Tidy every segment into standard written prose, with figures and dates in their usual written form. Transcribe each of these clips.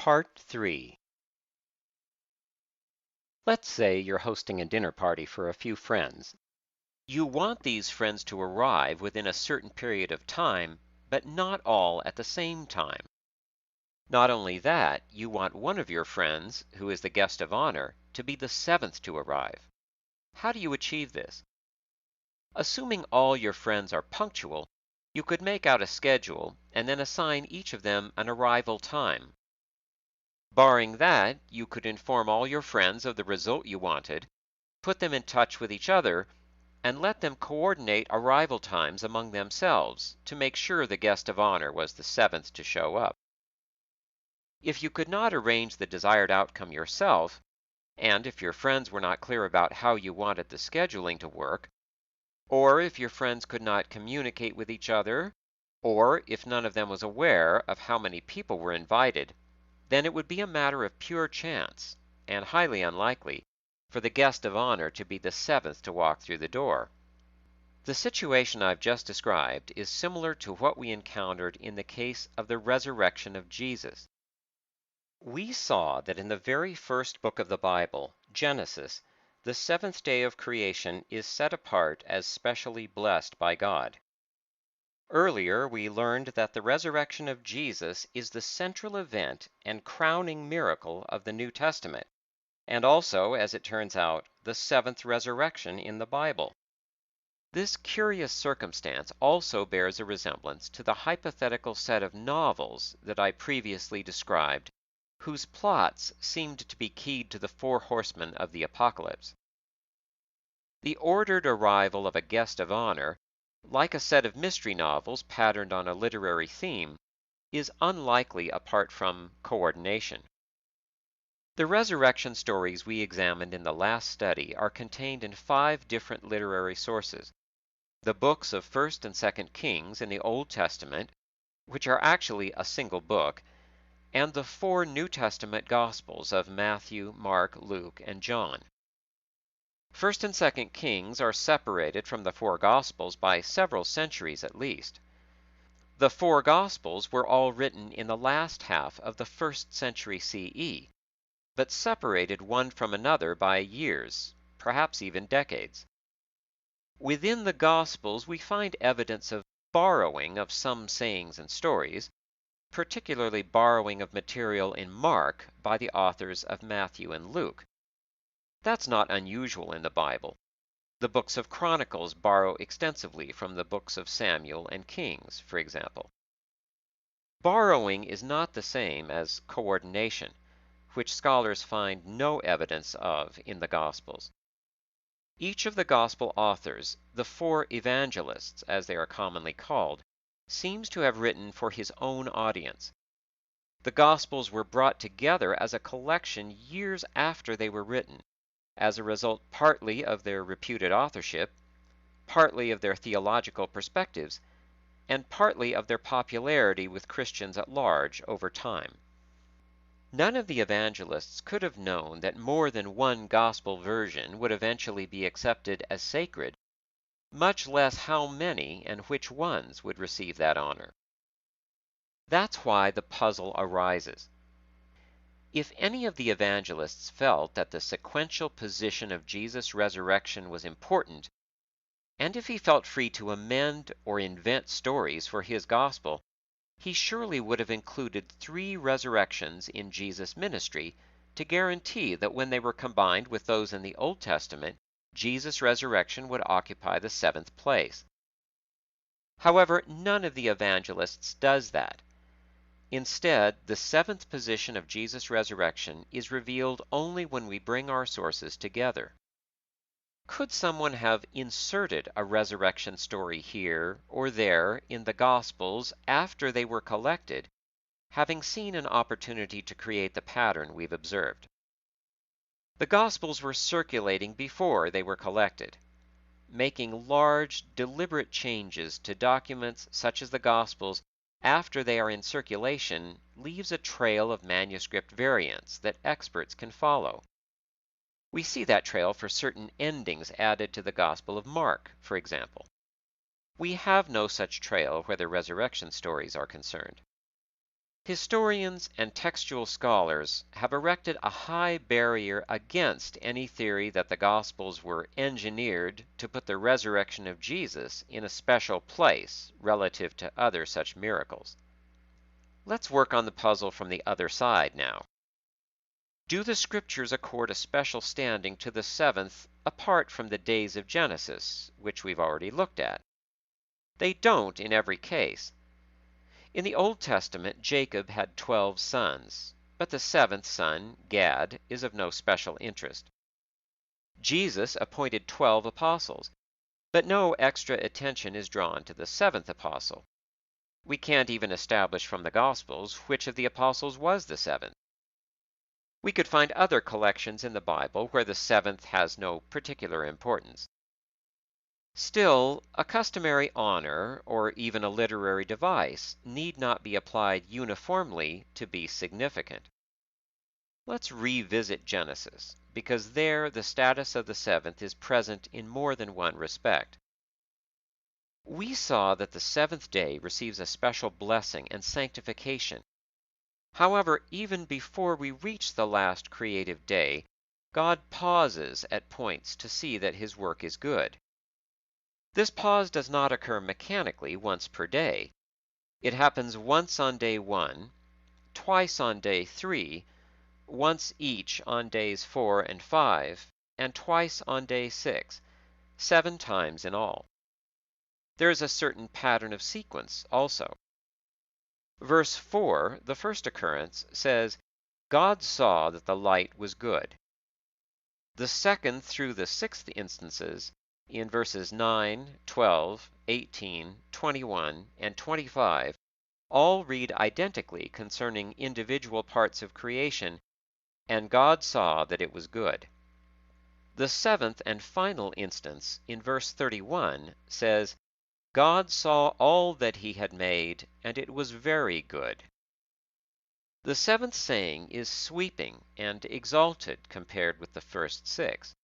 Part 3. Let's say you're hosting a dinner party for a few friends. You want these friends to arrive within a certain period of time, but not all at the same time. Not only that, you want one of your friends, who is the guest of honor, to be the seventh to arrive. How do you achieve this? Assuming all your friends are punctual, you could make out a schedule and then assign each of them an arrival time. Barring that, you could inform all your friends of the result you wanted, put them in touch with each other, and let them coordinate arrival times among themselves to make sure the guest of honor was the seventh to show up. If you could not arrange the desired outcome yourself, and if your friends were not clear about how you wanted the scheduling to work, or if your friends could not communicate with each other, or if none of them was aware of how many people were invited, then it would be a matter of pure chance, and highly unlikely, for the guest of honor to be the seventh to walk through the door. The situation I've just described is similar to what we encountered in the case of the resurrection of Jesus. We saw that in the very first book of the Bible, Genesis, the seventh day of creation is set apart as specially blessed by God. Earlier, we learned that the resurrection of Jesus is the central event and crowning miracle of the New Testament, and also, as it turns out, the seventh resurrection in the Bible. This curious circumstance also bears a resemblance to the hypothetical set of novels that I previously described, whose plots seemed to be keyed to the four horsemen of the apocalypse. The ordered arrival of a guest of honor, like a set of mystery novels patterned on a literary theme, is unlikely apart from coordination. The resurrection stories we examined in the last study are contained in 5 different literary sources: the books of 1st and 2nd Kings in the Old Testament, which are actually a single book, and the 4 New Testament Gospels of Matthew, Mark, Luke, and John. 1st and 2nd Kings are separated from the 4 Gospels by several centuries at least. The 4 Gospels were all written in the last half of the 1st century CE, but separated one from another by years, perhaps even decades. Within the Gospels we find evidence of borrowing of some sayings and stories, particularly borrowing of material in Mark by the authors of Matthew and Luke. That's not unusual in the Bible. The books of Chronicles borrow extensively from the books of Samuel and Kings, for example. Borrowing is not the same as coordination, which scholars find no evidence of in the Gospels. Each of the Gospel authors, the 4 evangelists as they are commonly called, seems to have written for his own audience. The Gospels were brought together as a collection years after they were written, as a result partly of their reputed authorship, partly of their theological perspectives, and partly of their popularity with Christians at large over time. None of the evangelists could have known that more than one gospel version would eventually be accepted as sacred, much less how many and which ones would receive that honor. That's why the puzzle arises. If any of the evangelists felt that the sequential position of Jesus' resurrection was important, and if he felt free to amend or invent stories for his gospel, he surely would have included 3 resurrections in Jesus' ministry to guarantee that when they were combined with those in the Old Testament, Jesus' resurrection would occupy the 7th place. However, none of the evangelists does that. Instead, the 7th position of Jesus' resurrection is revealed only when we bring our sources together. Could someone have inserted a resurrection story here or there in the Gospels after they were collected, having seen an opportunity to create the pattern we've observed? The Gospels were circulating before they were collected. Making large, deliberate changes to documents such as the Gospels after they are in circulation leaves a trail of manuscript variants that experts can follow. We see that trail for certain endings added to the Gospel of Mark, for example. We have no such trail where the resurrection stories are concerned. Historians and textual scholars have erected a high barrier against any theory that the Gospels were engineered to put the resurrection of Jesus in a special place relative to other such miracles. Let's work on the puzzle from the other side now. Do the Scriptures accord a special standing to the seventh apart from the days of Genesis, which we've already looked at? They don't in every case. In the Old Testament, Jacob had 12 sons, but the seventh son, Gad, is of no special interest. Jesus appointed 12 apostles, but no extra attention is drawn to the seventh apostle. We can't even establish from the Gospels which of the apostles was the seventh. We could find other collections in the Bible where the seventh has no particular importance. Still, a customary honor or even a literary device need not be applied uniformly to be significant. Let's revisit Genesis, because there the status of the seventh is present in more than one respect. We saw that the seventh day receives a special blessing and sanctification. However, even before we reach the last creative day, God pauses at points to see that his work is good. This pause does not occur mechanically once per day. It happens once on day 1, twice on day 3, once each on days 4 and 5, and twice on day 6, 7 times in all. There is a certain pattern of sequence also. Verse 4, the first occurrence, says, God saw that the light was good. The second through the sixth instances, in verses 9, 12, 18, 21, and 25, all read identically concerning individual parts of creation, and God saw that it was good. The seventh and final instance, in verse 31, says, God saw all that he had made, and it was very good. The seventh saying is sweeping and exalted compared with the first 6.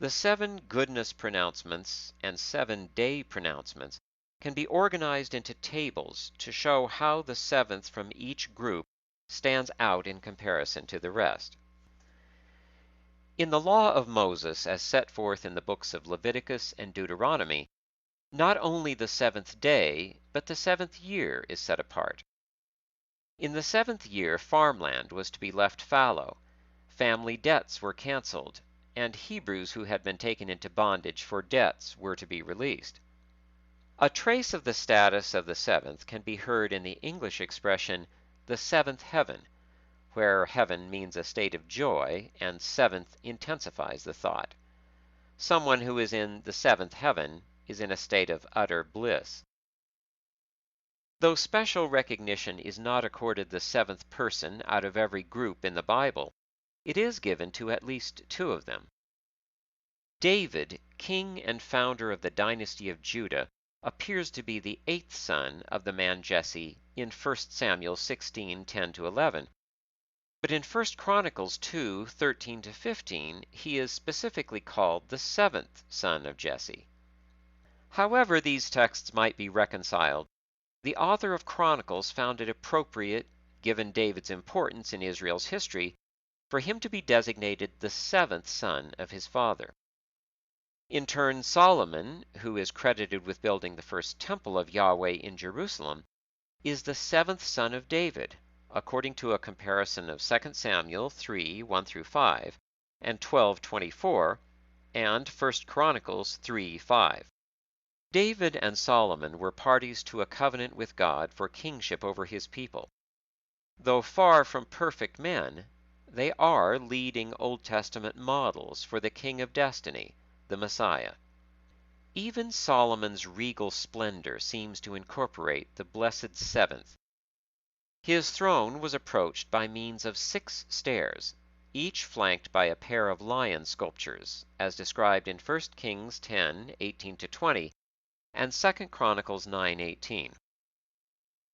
The 7 goodness pronouncements and 7 day pronouncements can be organized into tables to show how the seventh from each group stands out in comparison to the rest. In the law of Moses, as set forth in the books of Leviticus and Deuteronomy, not only the 7th day, but the 7th year is set apart. In the 7th year, farmland was to be left fallow, family debts were canceled, and Hebrews who had been taken into bondage for debts were to be released. A trace of the status of the 7th can be heard in the English expression, the 7th heaven, where heaven means a state of joy, and 7th intensifies the thought. Someone who is in the 7th heaven is in a state of utter bliss. Though special recognition is not accorded the 7th person out of every group in the Bible, it is given to at least 2 of them. David, king and founder of the dynasty of Judah, appears to be the 8th son of the man Jesse in 1 Samuel 16:10-11. But in 1 Chronicles 2:13-15, he is specifically called the 7th son of Jesse. However these texts might be reconciled, the author of Chronicles found it appropriate, given David's importance in Israel's history, for him to be designated the 7th son of his father. In turn, Solomon, who is credited with building the first temple of Yahweh in Jerusalem, is the 7th son of David, according to a comparison of 2 Samuel 3:1-5 and 12:24, and 1 Chronicles 3:5. David and Solomon were parties to a covenant with God for kingship over his people. Though far from perfect men, they are leading Old Testament models for the King of Destiny, the Messiah. Even Solomon's regal splendor seems to incorporate the blessed 7th. His throne was approached by means of 6 stairs, each flanked by a pair of lion sculptures, as described in 1 Kings 10:18-20 and 2 Chronicles 9:18.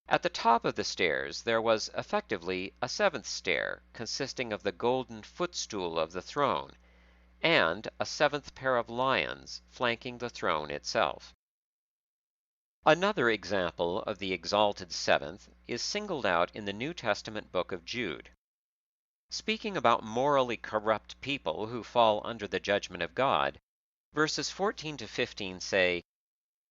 At the top of the stairs there was effectively a 7th stair, consisting of the golden footstool of the throne, and a 7th pair of lions flanking the throne itself. Another example of the exalted seventh is singled out in the New Testament book of Jude. Speaking about morally corrupt people who fall under the judgment of God, verses 14 to 15 say,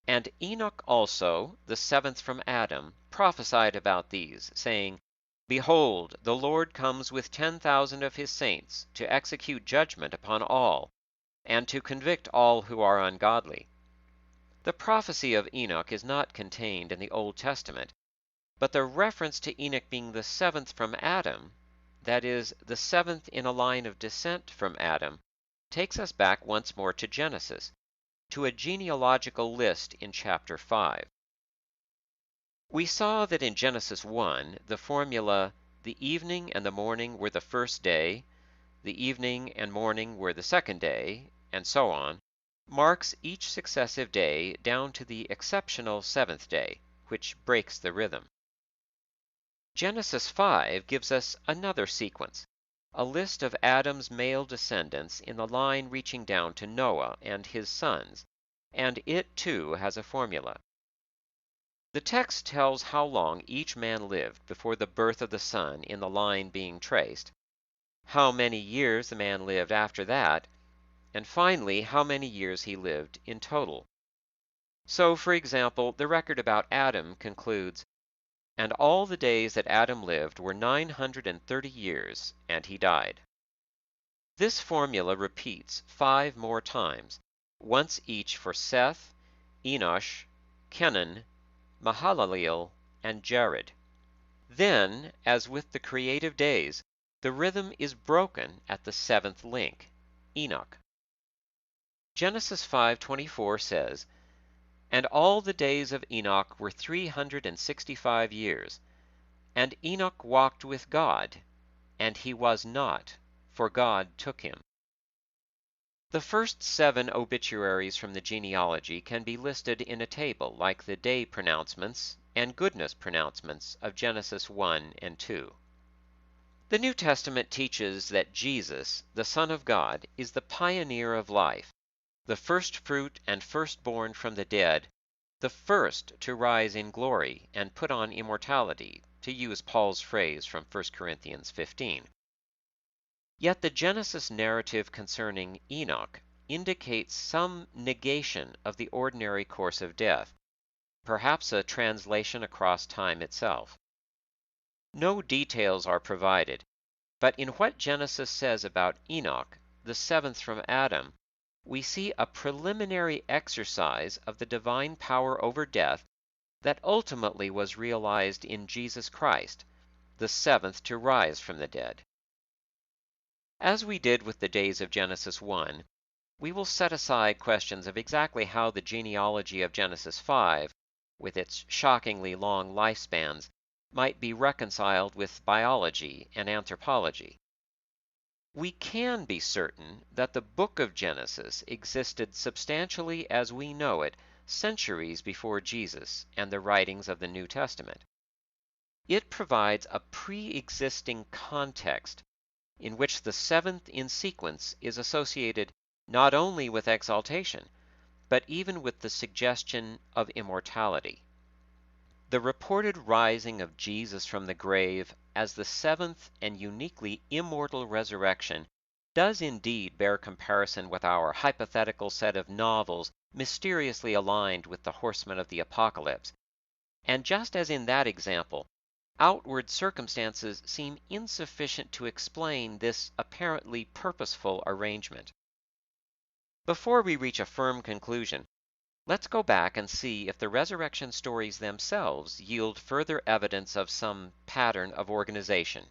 "And Enoch also, the seventh from Adam, prophesied about these, saying, Behold, the Lord comes with 10,000 of his saints to execute judgment upon all, and to convict all who are ungodly." The prophecy of Enoch is not contained in the Old Testament, but the reference to Enoch being the seventh from Adam, that is, the seventh in a line of descent from Adam, takes us back once more to Genesis, to a genealogical list in chapter 5. We saw that in Genesis 1, the formula, "the evening and the morning were the first day, the evening and morning were the second day," and so on, marks each successive day down to the exceptional seventh day, which breaks the rhythm. Genesis 5 gives us another sequence, a list of Adam's male descendants in the line reaching down to Noah and his sons, and it too has a formula. The text tells how long each man lived before the birth of the son in the line being traced, how many years the man lived after that, and finally how many years he lived in total. So, for example, the record about Adam concludes, "And all the days that Adam lived were 930 years, and he died." This formula repeats 5 more times, once each for Seth, Enosh, Kenan, Mahalaleel, and Jared. Then, as with the creative days, the rhythm is broken at the seventh link, Enoch. Genesis 5:24 says, "And all the days of Enoch were 365 years. And Enoch walked with God, and he was not, for God took him." The first 7 obituaries from the genealogy can be listed in a table like the day pronouncements and goodness pronouncements of Genesis 1 and 2. The New Testament teaches that Jesus, the Son of God, is the pioneer of life, the first fruit and firstborn from the dead, the first to rise in glory and put on immortality, to use Paul's phrase from 1 Corinthians 15. Yet the Genesis narrative concerning Enoch indicates some negation of the ordinary course of death, perhaps a translation across time itself. No details are provided, but in what Genesis says about Enoch, the seventh from Adam, we see a preliminary exercise of the divine power over death that ultimately was realized in Jesus Christ, the seventh to rise from the dead. As we did with the days of Genesis 1, we will set aside questions of exactly how the genealogy of Genesis 5, with its shockingly long lifespans, might be reconciled with biology and anthropology. We can be certain that the book of Genesis existed substantially as we know it centuries before Jesus and the writings of the New Testament. It provides a pre-existing context in which the seventh in sequence is associated not only with exaltation, but even with the suggestion of immortality. The reported rising of Jesus from the grave as the seventh and uniquely immortal resurrection does indeed bear comparison with our hypothetical set of novels mysteriously aligned with the horsemen of the apocalypse. And just as in that example, outward circumstances seem insufficient to explain this apparently purposeful arrangement. Before we reach a firm conclusion, let's go back and see if the resurrection stories themselves yield further evidence of some pattern of organization.